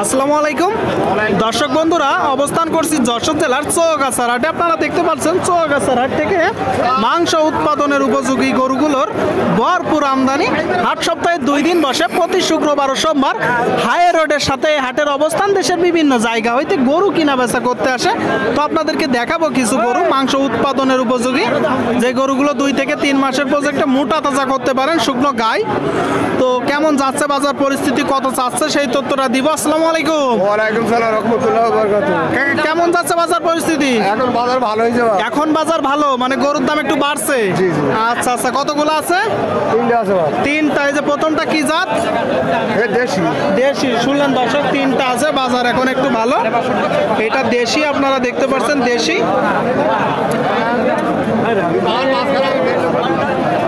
আসসালামু আলাইকুম দর্শক বন্ধুরা, অবস্থান করছি যশোর জেলার চৌগাছার হাটে। আপনারা দেখতে পাচ্ছেন চৌগাছার হাট থেকে মাংস উৎপাদনের উপযোগী গরুগুলোর ভরপুর আমদানি। হাট সপ্তাহে 2 দিন বসে, প্রতি শুক্রবার ও সোমবার। হাই রোডের সাথে হাটের অবস্থান দেশের বিভিন্ন জায়গা হইতে গরু কিনা বেচা করতে আসে। তো আপনাদেরকে দেখাবো কিছু গরু মাংস উৎপাদনের উপযোগী, যে গরুগুলো 2 থেকে 3 মাসের প্রজেক্টে মোটা তাজা করতে পারেন, শুকনো গায়ে। তো কেমন যাচ্ছে বাজার পরিস্থিতি, কত চাচ্ছে সেই তথ্যটা দিব। আসসালামু আলাইকুম। ওয়ালাইকুম সালাম রাহমাতুল্লাহি ওয়া বারাকাতুহু। কেমন যাচ্ছে বাজার পরিস্থিতি? এখন বাজার ভালো হয়েছে। এখন বাজার ভালো, মানে গরুর দাম একটু বাড়ছে। জি, জি। আচ্ছা আচ্ছা, কতগুলো আছে? 3টা আছে। 3টা। এই যে প্রথমটা কি জাত? এ দেশি। দেশি। শুনলেন দর্শক, 3টা আছে, বাজার এখন একটু ভালো। এটা দেশি, আপনারা দেখতে পাচ্ছেন দেশি।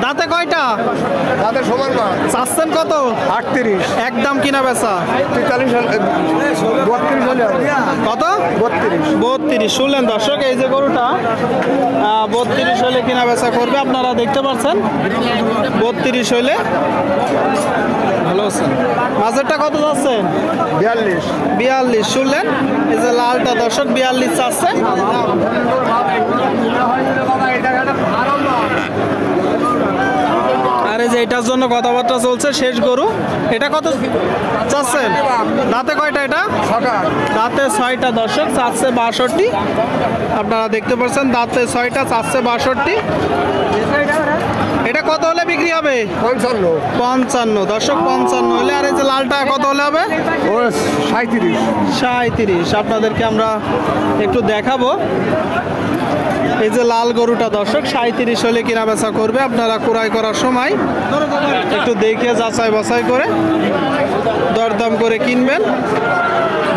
দাঁতে কয়টা? তাদের সমান না। চাচ্ছেন কত? 38। একদম কিনা বেচা 43 32 হলে কত? 32। 32। শুনলেন দর্শক, এই যে গরুটা 32 হলে কিনা বেচা করবে। আপনারা দেখতে পাচ্ছেন 32 হলে। ভালো আছেন? মাঝেরটা কত যাচ্ছেন? 42। 42। শুনলেন, এই যে লালটা দর্শক 42 চাচ্ছে। আর এই যে এটার জন্য কথাবার্তা চলছে, শেষ গরু। এটা কত চাচ্ছেন? দাঁতে কয়টা এটা? দাঁতে 6টা দর্শক, চাচ্ছে 62। আপনারা দেখতে পাচ্ছেন দাঁতে 6টা, চাচ্ছে 62। এটা কত হলে বিক্রি হবে? 55 দর্শক, 55 হলে। আর এই যে লালটা কত হলে হবে? 37। আপনাদেরকে আমরা একটু দেখাবো। এই যে লাল গরুটা দর্শক 37 হলে কিনা বেচা করবে। আপনারা ক্রয় করার সময় একটু দেখে যাচাই বাছাই করে দরদাম করে কিনবেন।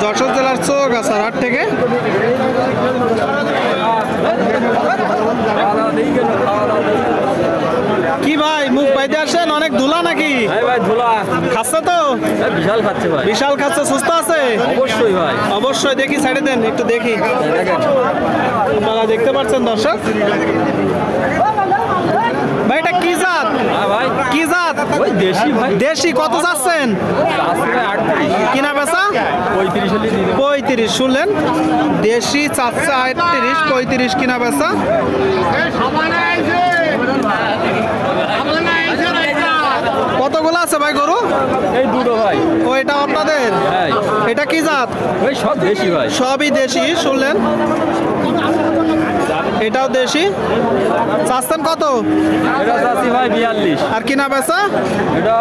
যশোর জেলার চৌগাছার হাট থেকে। কি ভাই, মুখ বাইতে আসেন? অনেক ধুলা নাকি? ভাই ধুলা খাচ্ছে তো? বিশাল খাচ্ছে ভাই। বিশাল খাচ্ছে। সুস্থ আছে? অবশ্যই ভাই, অবশ্যই। দেখি, সাইডে দেন একটু দেখি। আপনারা দেখতে পাচ্ছেন দর্শক। ভাই এটা কি জাত? ভাই কি জাত? ওই দেশি ভাই। দেশি। কত যাচ্ছেন কিনা বেচা? 35 হলে দিয়ে দেব। 35। শুনলেন, দেশি চাচ্ছে 38, 35 কিনা বেচা। কতগুলো আছে ভাই গরু? এই দুটো ভাই। ও, এটা আপনাদের? হ্যাঁ। এটা কি জাত? ওই সব দেশি ভাই। সবই দেশি। শুনলেন, এটাও দেশি। চাচ্ছেন কত? এটা চাচ্ছি ভাই 42। আর কিনা বেচা? এটা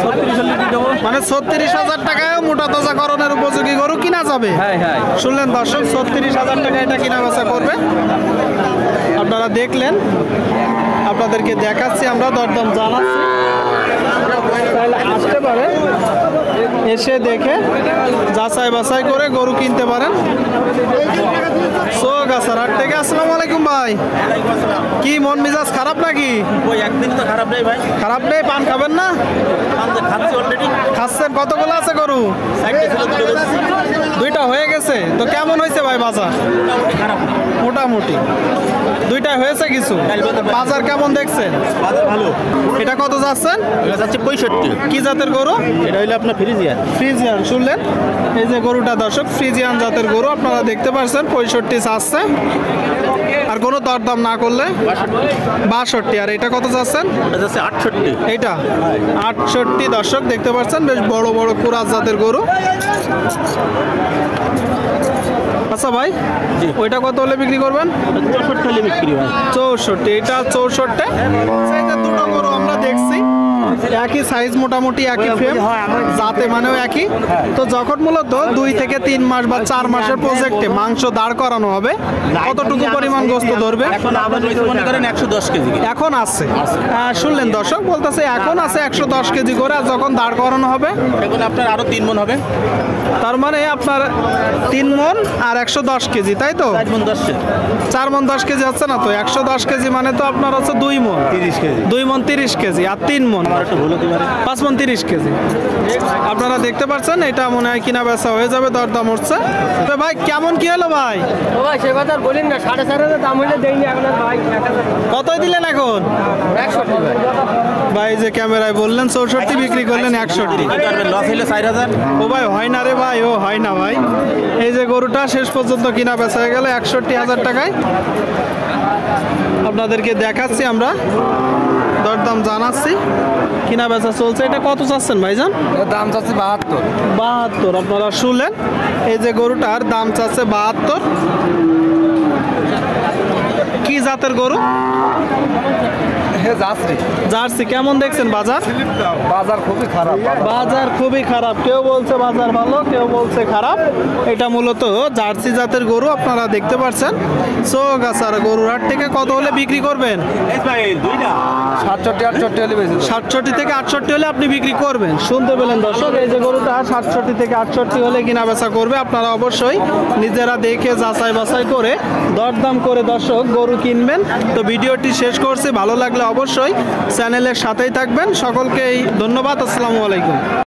36 হলে দিয়ে দেবো। মানে 36,000 টাকায় মোটা তাজাকরণের উপযোগী গরু কিনা যাবে। হ্যাঁ হ্যাঁ। শুনলেন দর্শক, 36,000 টাকা এটা কিনা বেচা করবে। আপনারা দেখলেন, আপনাদেরকে দেখাচ্ছি আমরা, দরদাম জানাচ্ছি। তাহলে আসতে পারে, এসে দেখে যাচাই বাছাই করে গরু কিনতে পারেন চৌগাছার হাট থেকে। আসসালামু আলাইকুম ভাই। কি মন মেজাজ খারাপ নাকি? ওই একদিন তো খারাপ নেই ভাই। খারাপ নেই? পান খাবেন না? খাচ্ছি অলরেডি। খাচ্ছেন? কতগুলো আছে গরু? 2টা হয়ে গেছে। তো কেমন হয়েছে ভাই বাজার? খারাপ না, মোটামুটি 2টা হয়েছে কিছু। বাজার কেমন দেখছেন? বাজার ভালো। এটা কত যাচ্ছেন? এটা যাচ্ছে 65। কি জাতের গরু? এটা হইলো আপনার ফ্রিজিয়ান। ফ্রিজিয়ান। শুনলেন, এই যে গরুটা দর্শক ফ্রিজিয়ান জাতের গরু। আপনারা দেখতে পাচ্ছেন 65 চাচ্ছে। আর কোনো দরদাম না করলে 62। আর এটা কত যাচ্ছেন? এটা যাচ্ছে 68। এইটা 68 দর্শক দেখতে পাচ্ছেন, বেশ বড় বড় কুরাজ জাতের গরু। আচ্ছা ভাই, জি। ওইটা কত হলে বিক্রি করবেন? 64 হলে বিক্রি হয়। 64। এটা 64। সাইজের দুটো গরু আমরা দেখছি, একই সাইজ, মোটামুটি একই ফ্রেম, যাতে মানেও একই। তো যখন মূলত 2 থেকে 3 মাস বা 4 মাসের প্রজেক্টে মাংস দাঁড় করানো হবে, কতটুকু পরিমাণ গোস্ত ধরবে? এখন আবার মনে করেন 110 কেজি। এখন আছে। শুনলেন দর্শক, বলতেছে এখন আছে 110 কেজি করে। আর যখন দাঁড় করানো হবে এখন আপনার আরো 3 মণ হবে। তার মানে আপনার 3 মণ আর 110 কেজি, তাই তো? 4 মণ 10 কেজি। 4 মণ 10 কেজি হচ্ছে না তো? 110 কেজি মানে তো আপনার হচ্ছে 2 মণ 30 কেজি। 2 মণ 30 কেজি। আর 3 মণ একটু ভুল হতে পারে। 5 মণ 30 কেজি। আপনারা দেখতে পাচ্ছেন এটা মনে হয় কিনা বেচা হয়ে যাবে, দরদাম হচ্ছে। তো ভাই কেমন কি হলো ভাই? ও ভাই সে কথা আর বলিন না, 4,500 দাম হইলে দেয়নি এখন আর ভাই। কতই দিলেন এখন? 160 ভাই। ভাই যে ক্যামেরায় বললেন 64 বিক্রি করলেন 61। লস হইলে 4,000। ও ভাই হয় না রে ভাই, ও হয় না ভাই। এই যে গরুটা শেষ পর্যন্ত কিনা বেচা হয়ে গেল 61,000 টাকায়। আপনাদেরকে দেখাচ্ছি আমরা, দরদাম জানাচ্ছি, কিনা বেচা চলছে। এটা কত চাচ্ছেন ভাইজান? দাম চাচ্ছে 72। 72 আপনারা শুনলেন। এই যে গরুটার দাম চাচ্ছে 72। কি জাতের গরু? হে যাত্রী। জার্সি। কেমন দেখছেন বাজার? বাজার খুবই খারাপ। বাজার খুবই খারাপ, কেউ বলছে বাজার ভালো, কেউ বলছে খারাপ। এটা মূলত জার্সি জাতের গরু, আপনারা দেখতে পাচ্ছেন। চৌগাছার গরুর হাট থেকে কত হলে বিক্রি করবেন? 67 68 হলে বেশি। 67 থেকে 68 হলে আপনি বিক্রি করবেন। শুনতে পেলেন দর্শক, এই যে গরুটা 67 থেকে 68 হলে কিনা বেচা করবে। আপনারা অবশ্যই নিজেরা দেখে যাচাই বাছাই করে দরদাম করে দর্শক গরু কিনবেন। তো ভিডিওটি শেষ করছি, ভালো লাগলে অবশ্যই চ্যানেলের সাথেই থাকবেন। সকলকেই ধন্যবাদ। আসসালামু আলাইকুম।